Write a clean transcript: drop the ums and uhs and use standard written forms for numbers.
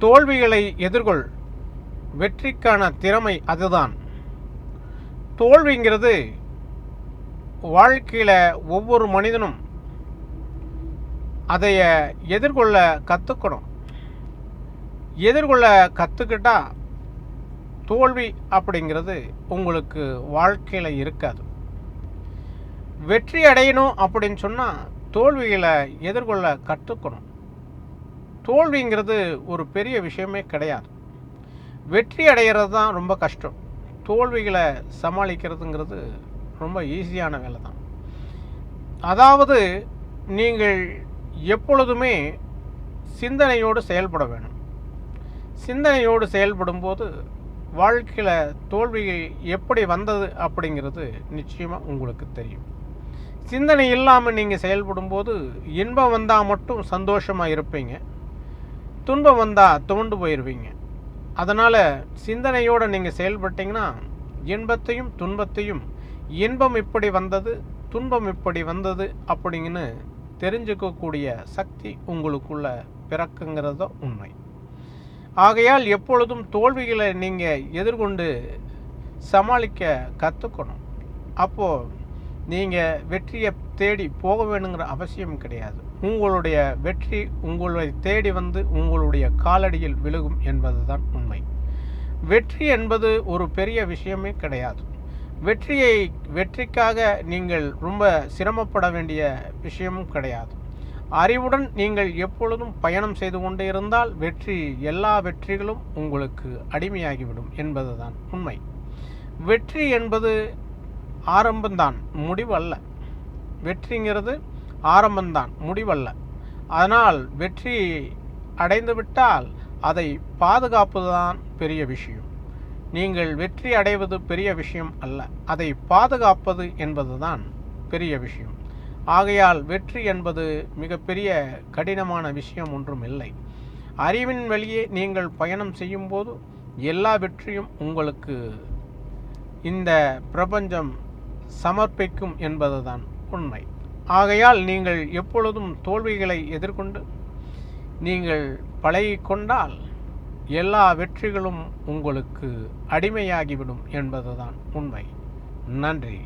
தோல்விகளை எதிர்கொள், வெற்றிக்கான திறமை அதுதான். தோல்விங்கிறது வாழ்க்கையில் ஒவ்வொரு மனிதனும் அதைய எதிர்கொள்ள கற்றுக்கணும். எதிர்கொள்ள கற்றுக்கிட்டா தோல்வி அப்படிங்கிறது உங்களுக்கு வாழ்க்கையில் இருக்காது. வெற்றி அடையணும் அப்படின்னு சொன்னால் தோல்விகளை எதிர்கொள்ள கற்றுக்கணும். தோல்விங்கிறது ஒரு பெரிய விஷயமே கிடையாது. வெற்றி அடைகிறது தான் ரொம்ப கஷ்டம். தோல்விகளை சமாளிக்கிறதுங்கிறது ரொம்ப ஈஸியான வேலை தான். அதாவது நீங்கள் எப்பொழுதுமே சிந்தனையோடு செயல்பட வேணும். சிந்தனையோடு செயல்படும்போது வாழ்க்கையில் தோல்வி எப்படி வந்தது அப்படிங்கிறது நிச்சயமாக உங்களுக்கு தெரியும். சிந்தனை இல்லாமல் நீங்கள் செயல்படும்போது இன்பம் வந்தால் மட்டும் சந்தோஷமாக இருப்பீங்க, துன்பம் வந்தால் துவண்டு போயிடுவீங்க. அதனால் சிந்தனையோடு நீங்கள் செயல்பட்டீங்கன்னா இன்பத்தையும் துன்பத்தையும், இன்பம் இப்படி வந்தது, துன்பம் இப்படி வந்தது அப்படிங்கன்னு தெரிஞ்சுக்கக்கூடிய சக்தி உங்களுக்குள்ள பிறக்குங்கிறத உண்மை. ஆகையால் எப்பொழுதும் தோல்விகளை நீங்கள் எதிர்கொண்டு சமாளிக்க கற்றுக்கணும். அப்போது நீங்கள் வெற்றியை தேடி போக வேணுங்கிற அவசியம் கிடையாது. உங்களுடைய வெற்றி உங்களை தேடி வந்து உங்களுடைய காலடியில் விழுகும் என்பது தான் உண்மை. வெற்றி என்பது ஒரு பெரிய விஷயமே கிடையாது. வெற்றிக்காக நீங்கள் ரொம்ப சிரமப்பட வேண்டிய விஷயமும் கிடையாது. அறிவுடன் நீங்கள் எப்பொழுதும் பயணம் செய்து கொண்டே இருந்தால் எல்லா வெற்றிகளும் உங்களுக்கு அடிமையாகிவிடும் என்பதுதான் உண்மை. வெற்றி என்பது ஆரம்பம்தான், முடிவல்ல. வெற்றிங்கிறது ஆரம்பம்தான், முடிவல்ல. அதனால் வெற்றி அடைந்துவிட்டால் அதை பாதுகாப்பதுதான் பெரிய விஷயம். நீங்கள் வெற்றி அடைவது பெரிய விஷயம் அல்ல, அதை பாதுகாப்பது என்பதுதான் பெரிய விஷயம். ஆகையால் வெற்றி என்பது மிகப்பெரிய கடினமான விஷயம் ஒன்றும் இல்லை. அறிவின் வழியே நீங்கள் பயணம் செய்யும்போது எல்லா வெற்றியும் உங்களுக்கு இந்த பிரபஞ்சம் சமர்ப்பிக்கும் என்பதுதான் உண்மை. ஆகையால் நீங்கள் எப்பொழுதும் தோல்விகளை எதிர்கொண்டு நீங்கள் பழகிக்கொண்டால் எல்லா வெற்றிகளும் உங்களுக்கு அடிமையாகிவிடும் என்பதுதான் உண்மை. நன்றி.